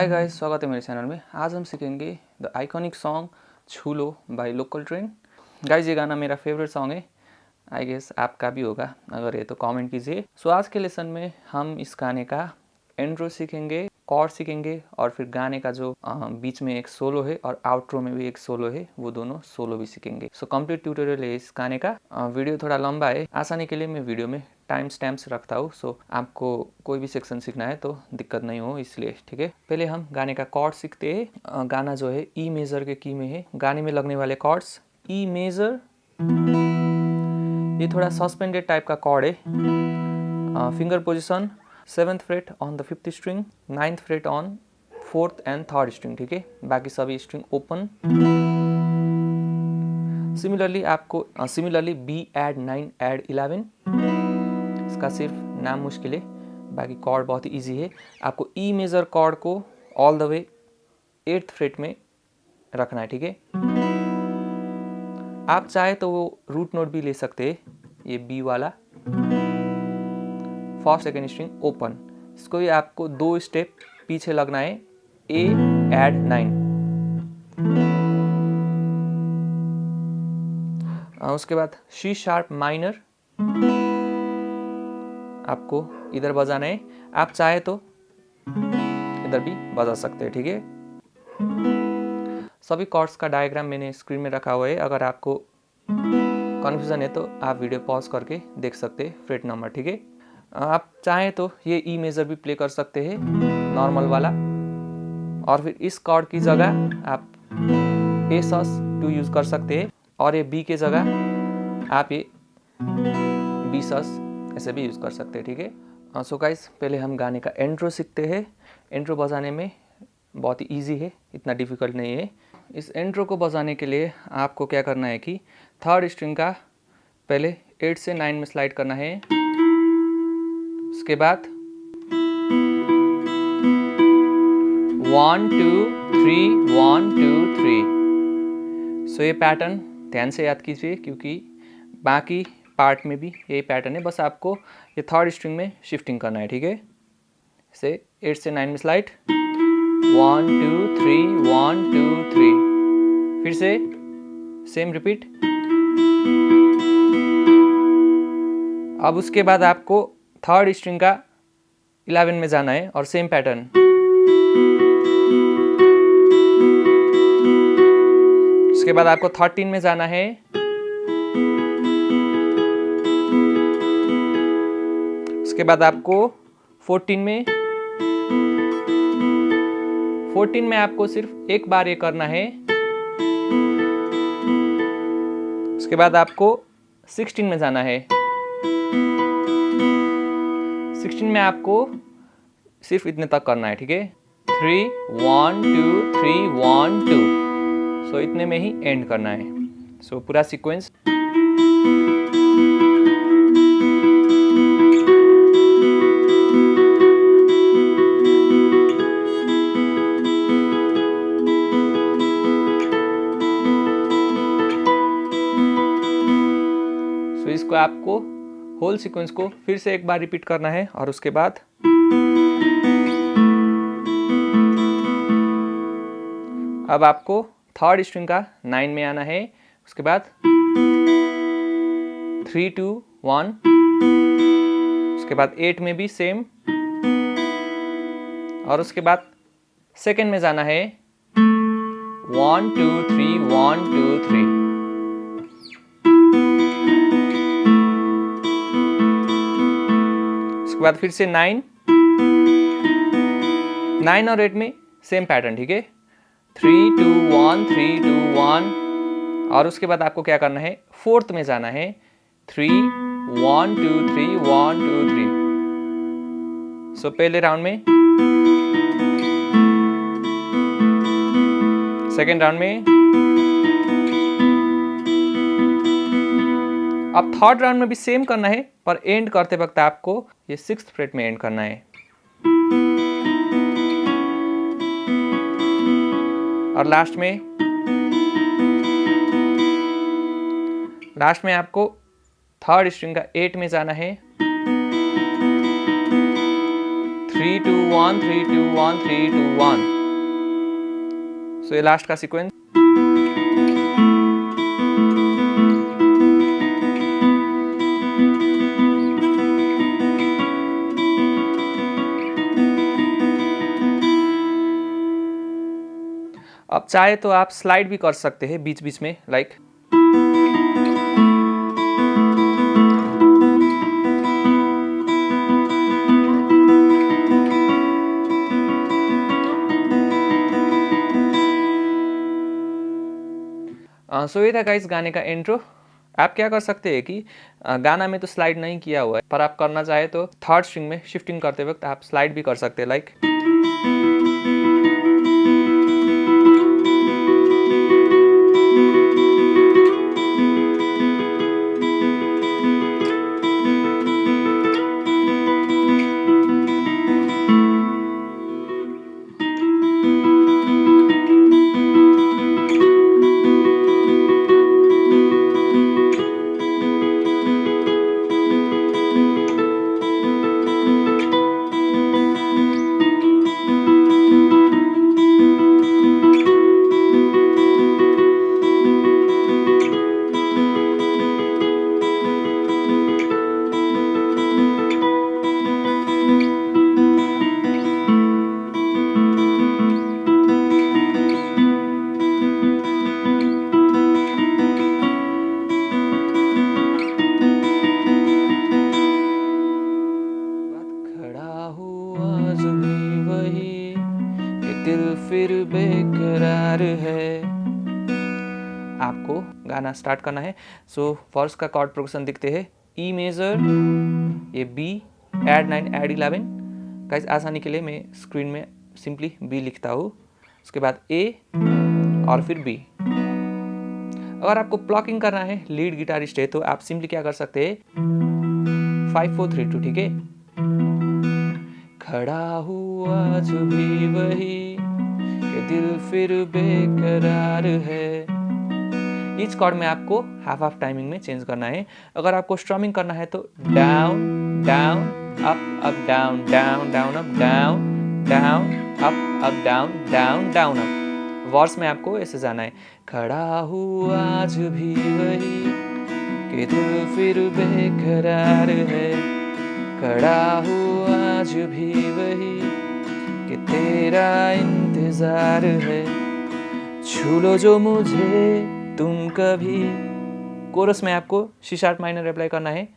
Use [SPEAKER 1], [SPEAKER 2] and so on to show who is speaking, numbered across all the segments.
[SPEAKER 1] Hi guys, स्वागत है मेरे चैनल में। आज हम सीखेंगे द आइकॉनिक सॉन्ग छू लो बाय लोकल ट्रेन। गाइस, ये गाना मेरा फेवरेट सॉन्ग है। आई गेस आपका भी होगा, अगर ये तो कमेंट कीजिए। सो आज के लेसन में हम इस गाने का इंट्रो सीखेंगे, कॉर्ड सीखेंगे और फिर गाने का जो बीच में एक सोलो है और आउट्रो में भी एक सोलो है, वो दोनों सोलो भी सीखेंगे। सो कंप्लीट ट्यूटोरियल है इस गाने का। वीडियो थोड़ा लंबा है, आसानी के लिए मैं वीडियो में टाइम स्टैम्प्स रखता हूँ। सो आपको कोई भी सेक्शन सीखना है तो दिक्कत नहीं हो, इसलिए ठीक है। पहले हम गाने का कॉर्ड सीखते हैं। गाना जो है ई मेजर के की में है। गाने में लगने वाले कॉर्ड्स ई मेजर, ये थोड़ा सस्पेंडेड टाइप का कॉर्ड है। Finger position 7th fret on the 5th string, 9th fret on 4th and 3rd string, ठीक है। बाकी सभी string open. Similarly B add 9 add 11, इसका सिर्फ नाम मुश्किल है, बाकी कॉर्ड बहुत ही ईजी है। आपको ई मेजर कॉर्ड को all the way 8th freight में रखना है, ठीक है। आप चाहे तो वो रूट नोट भी ले सकते हैं, ये बी वाला। 1st 2nd स्ट्रिंग ओपन, इसको भी आपको 2 स्टेप पीछे लगना है, ए एड 9। उसके बाद सी शार्प माइनर आपको इधर बजाना है। आप चाहे तो इधर भी बजा सकते हैं, ठीक है। सभी कॉर्ड्स का डायग्राम मैंने स्क्रीन में रखा हुआ है। अगर आपको कन्फ्यूजन है तो आप वीडियो पॉज करके देख सकते हैं फ्रेट नंबर, ठीक है। आप चाहें तो ये ई मेजर भी प्ले कर सकते हैं, नॉर्मल वाला, और फिर इस कॉर्ड की जगह आप ए सस 2 यूज कर सकते हैं, और ये बी के जगह आप ये बी सस ऐसे भी यूज कर सकते हैं, ठीक है। सो गाइस, पहले हम गाने का इंट्रो सीखते हैं। इंट्रो बजाने में बहुत ही ईजी है, इतना डिफिकल्ट नहीं है। इस इंट्रो को बजाने के लिए आपको क्या करना है कि 3rd स्ट्रिंग का पहले 8 से 9 में स्लाइड करना है। उसके बाद 1 2 3 1 2 3। सो ये पैटर्न ध्यान से याद कीजिए, क्योंकि बाकी पार्ट में भी यही पैटर्न है। बस आपको ये 3rd स्ट्रिंग में शिफ्टिंग करना है, ठीक है। से 8 से 9 में स्लाइड, 1 2 3 1 2 3, फिर से सेम रिपीट। अब उसके बाद आपको 3rd स्ट्रिंग का 11 में जाना है और सेम पैटर्न। उसके बाद आपको 13 में जाना है। उसके बाद आपको 14 में आपको सिर्फ एक बार ये करना है। उसके बाद आपको 16 में जाना है। 16 में आपको सिर्फ इतने तक करना है, ठीक है। 3 1 2 3 1 2। सो इतने में ही एंड करना है। सो पूरा सीक्वेंस। इसको आपको होल सीक्वेंस को फिर से एक बार रिपीट करना है, और उसके बाद अब आपको 3rd स्ट्रिंग का 9 में आना है। उसके बाद 3 2 1। उसके बाद 8 में भी सेम, और उसके बाद 2nd में जाना है, 1 2 3 1 2 3। उसके बाद फिर से 9 और 8 में सेम पैटर्न, ठीक है। 3 2 1 3 2 1, और उसके बाद आपको क्या करना है, 4th में जाना है, 3 1 2 3 1 2 3। सो पहले राउंड में, सेकेंड राउंड में। अब 3rd राउंड में भी सेम करना है, पर एंड करते वक्त आपको ये 6th फ्रेट में एंड करना है। और लास्ट में आपको 3rd स्ट्रिंग का 8 में जाना है। 3 2 1 3 2 1 3 2 1। सो ये लास्ट का सीक्वेंस। अब चाहे तो आप स्लाइड भी कर सकते हैं बीच बीच में, लाइक सो ये था गाइस गाने का इंट्रो। आप क्या कर सकते हैं कि गाना में तो स्लाइड नहीं किया हुआ है, पर आप करना चाहे तो थर्ड स्ट्रिंग में शिफ्टिंग करते वक्त आप स्लाइड भी कर सकते हैं, लाइक दिल फिर बेकरार है। आपको गाना स्टार्ट करना है। सो फर्स्ट का कॉर्ड प्रोग्रेशन दिखते हैं, ई मेजर, ये बी, ऐड 9 ऐड 11। गाइस आसानी के लिए मैं स्क्रीन में सिंपली बी लिखता हूँ, उसके बाद ए और फिर बी। अगर आपको प्लॉकिंग करना है, लीड गिटारिस्ट है, तो आप सिंपली क्या कर सकते हैं, 5 4 3 2, ठीक है। खड़ा हुआ जो भी वही कि दिल फिर बेकरार है। इच कॉर्ड में आपको हाफ हाफ टाइमिंग में चेंज करना है। अगर आपको स्ट्रमिंग करना है तो down down up up down down down up down down up down down down up. Verse में आपको ऐसे जाना है, खड़ा हुआ आज भी वही कि दिल फिर बेकरार है, खड़ा हुआ आज भी वही कि तेरा इंतजार है, छू लो जो मुझे तुम कभी। कोरस में आपको सी शार्प माइनर अप्लाई करना है।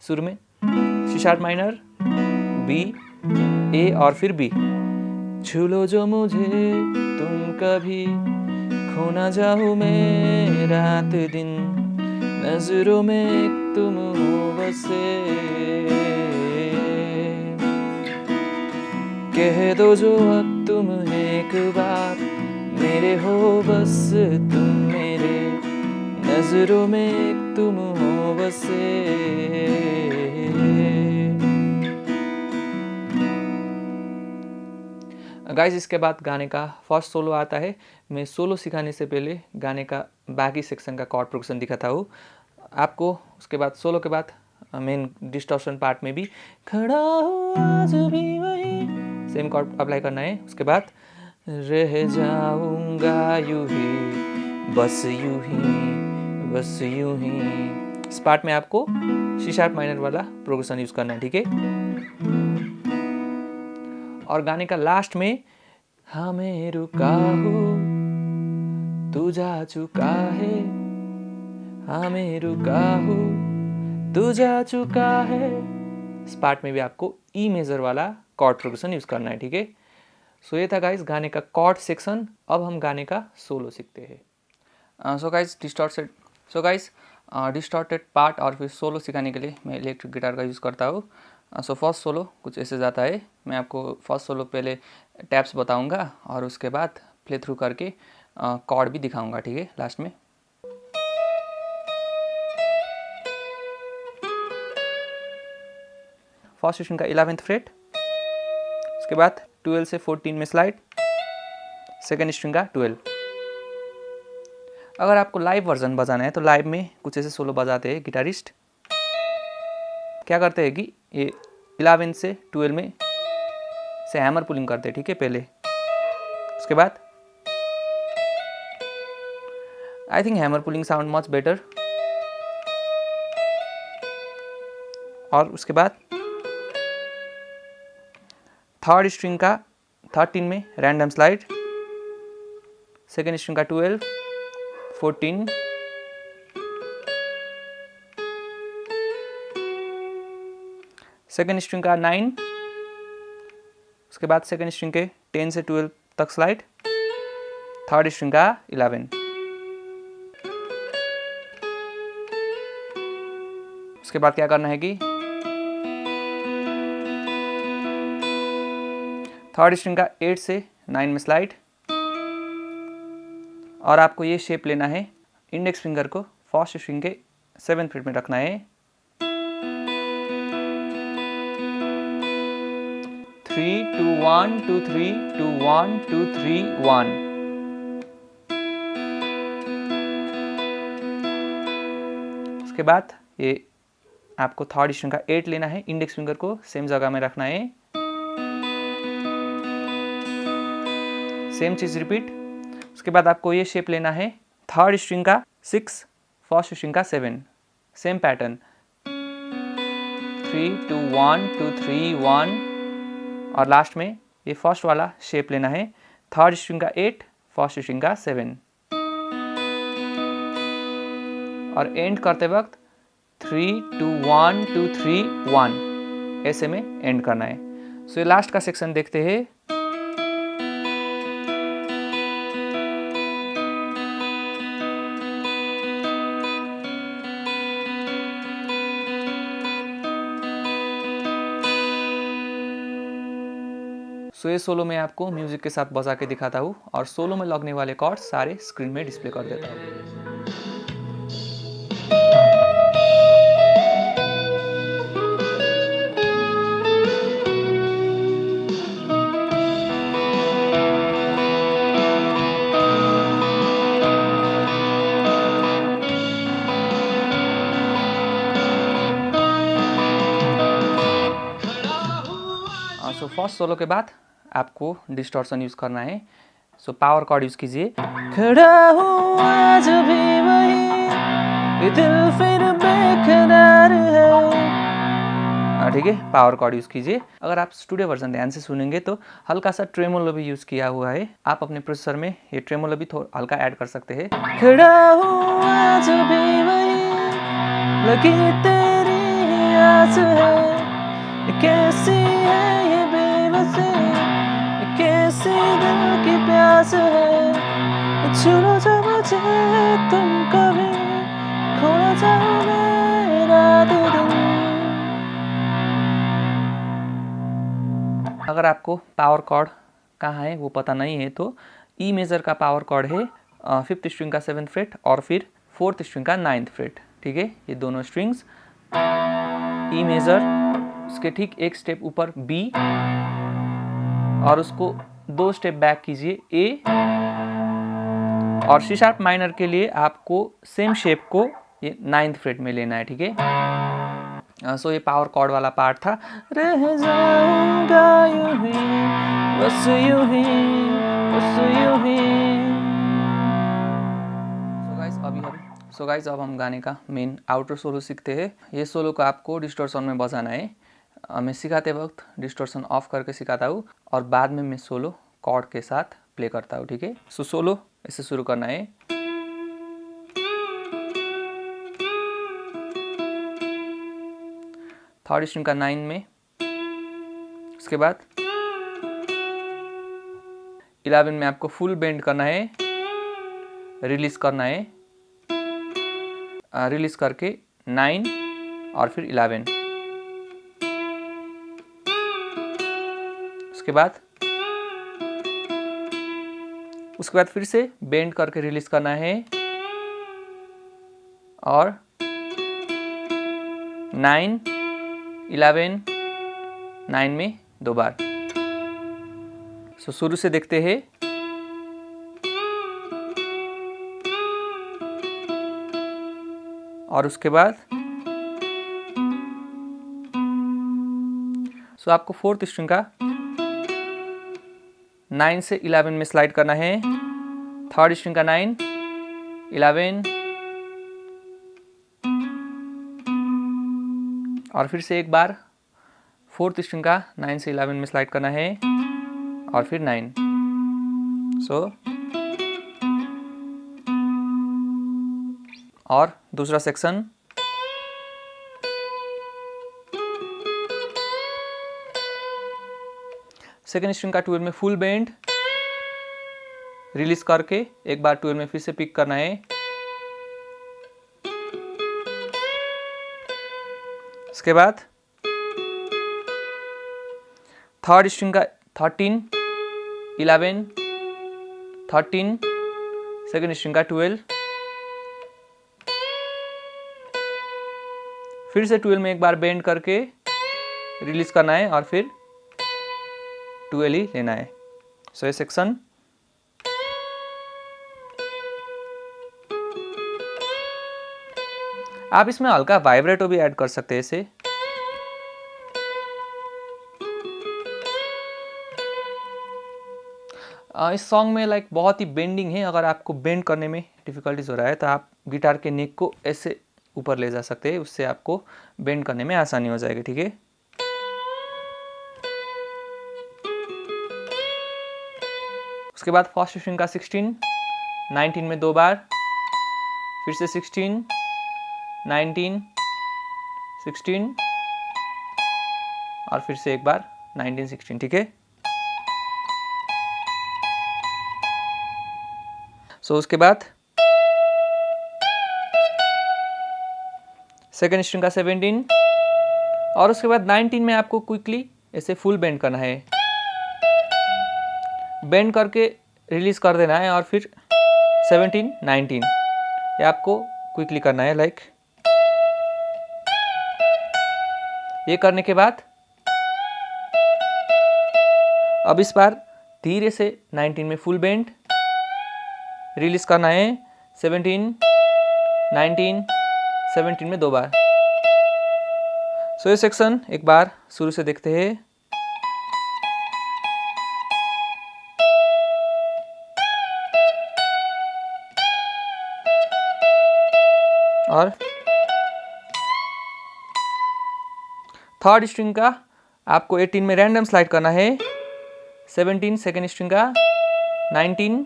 [SPEAKER 1] शुरू में सी शार्प माइनर, बी, ए और फिर बी। छू लो जो मुझे तुम कभी, खो ना जाऊं मैं रात दिन, नजरों में तुम हो बसे, कह दो जो अब तुम एक बार, मेरे हो बस तुम मेरे, नजरों में एक तुम हो बसे। गाइस इसके बाद गाने का फर्स्ट सोलो आता है। मैं सोलो सिखाने से पहले गाने का बाकी सेक्शन का कॉर्ड प्रोग्रेशन दिखाता हूँ आपको। उसके बाद सोलो के बाद मेन डिस्टॉर्शन पार्ट में भी खड़ा हुआ जो भी वही सेम कॉर्ड अप्लाई करना है। उसके बाद रह जाऊंगा यूं ही बस यूं ही बस यूं ही, इस पार्ट में आपको सी शार्प माइनर वाला प्रोग्रेशन यूज करना है, ठीक है। और गाने का लास्ट में हमें रुका हूँ तू जा चुका है, हमें रुका हूँ तू जा चुका है, इस पार्ट में भी आपको ई मेजर वाला कॉर्ड प्रोग्रेशन यूज करना है, ठीक है। सो ये था गाइस गाने का कॉर्ड सेक्शन। अब हम गाने का सोलो सीखते हैं। सो गाइस डिस्टॉर्टेड पार्ट और फिर सोलो सिखाने के लिए मैं इलेक्ट्रिक गिटार का यूज़ करता हूँ। सो फर्स्ट सोलो कुछ ऐसे जाता है। मैं आपको फर्स्ट सोलो पहले टैप्स बताऊंगा और उसके बाद प्ले थ्रू करके कॉर्ड भी दिखाऊंगा, ठीक है, लास्ट में। फर्स्ट स्ट्रिंग का 11th फ्रेट, उसके बाद 12 से 14 में स्लाइड, सेकेंड स्ट्रिंग का 12। अगर आपको लाइव वर्जन बजाना है तो लाइव में कुछ ऐसे सोलो बजाते हैं गिटारिस्ट। क्या करते हैं कि ये 11 से 12 में से हैमर पुलिंग करते हैं, ठीक है, पहले। उसके बाद I think hammer pulling sound much better. और उसके बाद थर्ड स्ट्रिंग का 13 में रैंडम स्लाइड, सेकेंड स्ट्रिंग का 12, 14, सेकेंड स्ट्रिंग का 9, उसके बाद सेकेंड स्ट्रिंग के 10 से 12 तक स्लाइड, थर्ड स्ट्रिंग का 11। उसके बाद क्या करना है कि थर्ड स्ट्रिंग का 8 से 9 में स्लाइड, और आपको ये शेप लेना है, इंडेक्स फिंगर को फर्स्ट स्ट्रिंग के 7th फ्रेट में रखना है, 3 2 1 2 3 2 1 2 3 1। उसके बाद ये आपको थर्ड स्ट्रिंग का 8 लेना है, इंडेक्स फिंगर को सेम जगह में रखना है, सेम चीज रिपीट। उसके बाद आपको ये शेप लेना है, थर्ड स्ट्रिंग का 6, फर्स्ट स्ट्रिंग का 7, सेम पैटर्न, 3 2 1 2 3 1, और लास्ट में ये फर्स्ट वाला शेप लेना है, थर्ड स्ट्रिंग का 8, फर्स्ट स्ट्रिंग का 7, और एंड करते वक्त 3 2 1 2 3 1 ऐसे में एंड करना है। सो ये लास्ट का सेक्शन देखते हैं। सो ये सोलो में आपको म्यूजिक के साथ बजा के दिखाता हूँ, और सोलो में लगने वाले कॉर्ड्स सारे स्क्रीन में डिस्प्ले कर देता हूँ। सो फर्स्ट सोलो के बाद आपको डिस्टॉर्शन यूज करना है। सो पावर कॉर्ड यूज कीजिए, खड़ा हूँ आज भी वही, ये दिल फिर बेकरार है। ठीक है, पावर कॉर्ड यूज कीजिए। अगर आप स्टूडियो वर्जन ध्यान से सुनेंगे तो हल्का सा ट्रेमोलो भी यूज किया हुआ है, आप अपने प्रोसेसर में ये ट्रेमोलो भी थोड़ा हल्का ऐड कर सकते हैं। खड़ा हूँ आज भी वही, लगी तेरी आस है, कैसी है ये बेबसी, कैसी दिल की प्यास है, छूलो जब मुझे तुम कभी, खोना चाहो मेरा दिन। अगर आपको पावर कॉर्ड कहाँ है वो पता नहीं है तो ई मेजर का पावर कॉर्ड है 5th स्ट्रिंग का 7th फ्रेट और फिर 4th स्ट्रिंग का 9th फ्रेट। ठीक है, ये दोनों स्ट्रिंग्स, ई मेजर, उसके ठीक एक स्टेप ऊपर बी, और उसको 2 स्टेप बैक कीजिए ए, और सी शार्प माइनर के लिए आपको सेम शेप को ये 9th फ्रेट में लेना है। ठीक है, सो ये पावर कॉर्ड वाला पार्ट था। रह जाऊंगा यूं ही, बस यूं ही, बस यूं ही। सो गाइस अब हम गाने का मेन आउटर सोलो सीखते हैं। ये सोलो को आपको डिस्टॉर्शन में बजाना है। मैं सिखाते वक्त डिस्टॉर्शन ऑफ करके सिखाता हूँ और बाद में मैं सोलो कॉर्ड के साथ प्ले करता हूँ। ठीक है, सो सोलो ऐसे शुरू करना है। थर्ड स्ट्रिंग का 9 में, उसके बाद 11 में आपको फुल बेंड करना है, रिलीज करना है, रिलीज करके 9 और फिर 11, उसके बाद फिर से बेंड करके रिलीज करना है और 9 11 9 में 2 बार। सो शुरू से देखते हैं। और उसके बाद सो आपको 4th स्ट्रिंग का 9 से 11 में स्लाइड करना है, थर्ड स्ट्रिंग का 9, 11 और फिर से एक बार 4th स्ट्रिंग का 9 से 11 में स्लाइड करना है और फिर 9। सो और दूसरा सेक्शन सेकेंड स्ट्रिंग का 12 में फुल बेंड रिलीज करके एक बार 12 में फिर से पिक करना है। उसके बाद थर्ड स्ट्रिंग का 13 11 13 सेकेंड स्ट्रिंग का 12 फिर से 12 में एक बार बेंड करके रिलीज करना है और फिर 12 ही लेना है। सो ये सेक्शन आप इसमें हल्का वाइब्रेटो भी ऐड कर सकते हैं इसे। इस सॉन्ग में लाइक बहुत ही बेंडिंग है। अगर आपको बेंड करने में डिफिकल्टीज हो रहा है तो आप गिटार के नेक को ऐसे ऊपर ले जा सकते हैं, उससे आपको बेंड करने में आसानी हो जाएगी। ठीक है, उसके बाद फर्स्ट स्ट्रिंग का 16 19 में 2 बार, फिर से 16 19 16 और फिर से एक बार 19 16। ठीक है, सो उसके बाद सेकेंड स्ट्रिंग का 17 और उसके बाद 19 में आपको क्विकली ऐसे फुल बेंड करना है, बेंड करके रिलीज कर देना है और फिर 17 19 ये आपको क्विकली करना है। लाइक ये करने के बाद अब इस बार धीरे से 19 में फुल बेंड रिलीज करना है, 17 19 17 में 2 बार। सो ये सेक्शन एक बार शुरू से देखते हैं। और थर्ड स्ट्रिंग का आपको 18 में रैंडम स्लाइड करना है, 17 सेकेंड स्ट्रिंग का 19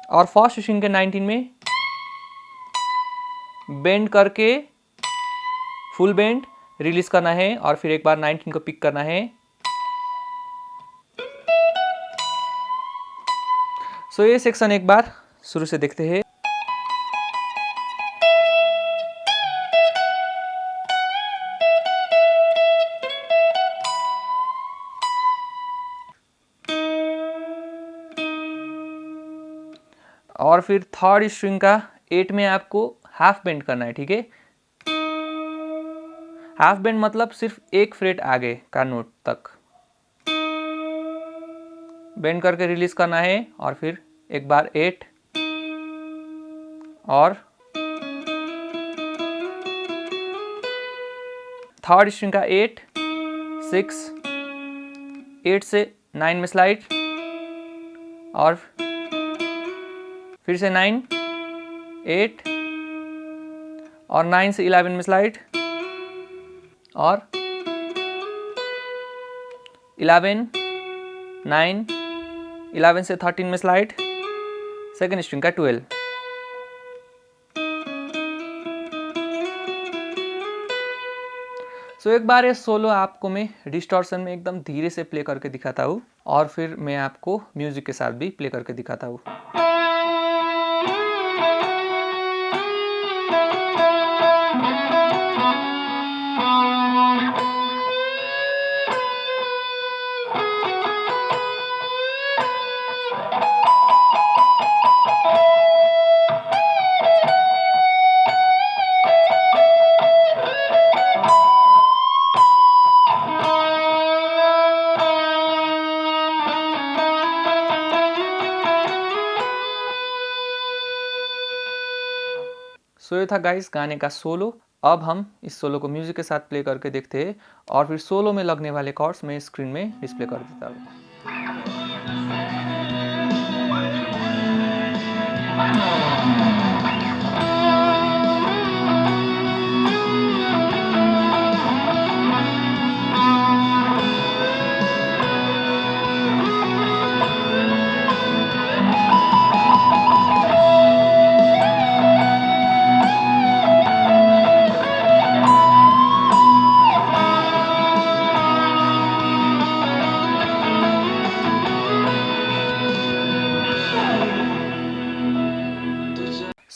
[SPEAKER 1] और फर्स्ट स्ट्रिंग के 19 में बेंड करके फुल बेंड रिलीज करना है और फिर एक बार 19 को पिक करना है। सो ये सेक्शन एक बार शुरू से देखते हैं। और फिर थर्ड स्ट्रिंग का 8 में आपको हाफ बेंड करना है। ठीक है, हाफ बेंड मतलब सिर्फ एक फ्रेट आगे का नोट तक बेंड करके रिलीज करना है और फिर एक बार 8 और थर्ड स्ट्रिंग का 8 6 8 से 9 में स्लाइड और फिर से 9 8 और 9 से 11 में स्लाइड और 11 9 11 से 13 में स्लाइड, सेकेंड स्ट्रिंग का 12। सो एक बार ये सोलो आपको मैं डिस्टॉर्शन में एकदम धीरे से प्ले करके दिखाता हूँ और फिर मैं आपको म्यूजिक के साथ भी प्ले करके दिखाता हूँ। सो ये था गाइस गाने का सोलो। अब हम इस सोलो को म्यूजिक के साथ प्ले करके देखते हैं और फिर सोलो में लगने वाले कॉर्ड्स मैं स्क्रीन में डिस्प्ले कर देता हूँ।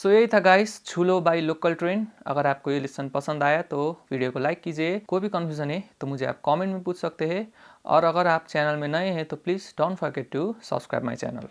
[SPEAKER 1] सो यही था गाइस, छूलो बाई लोकल ट्रेन। अगर आपको ये लेसन पसंद आया तो वीडियो को लाइक कीजिए। कोई भी कन्फ्यूज़न है तो मुझे आप कमेंट में पूछ सकते हैं, और अगर आप चैनल में नए हैं तो please don't forget to subscribe my channel.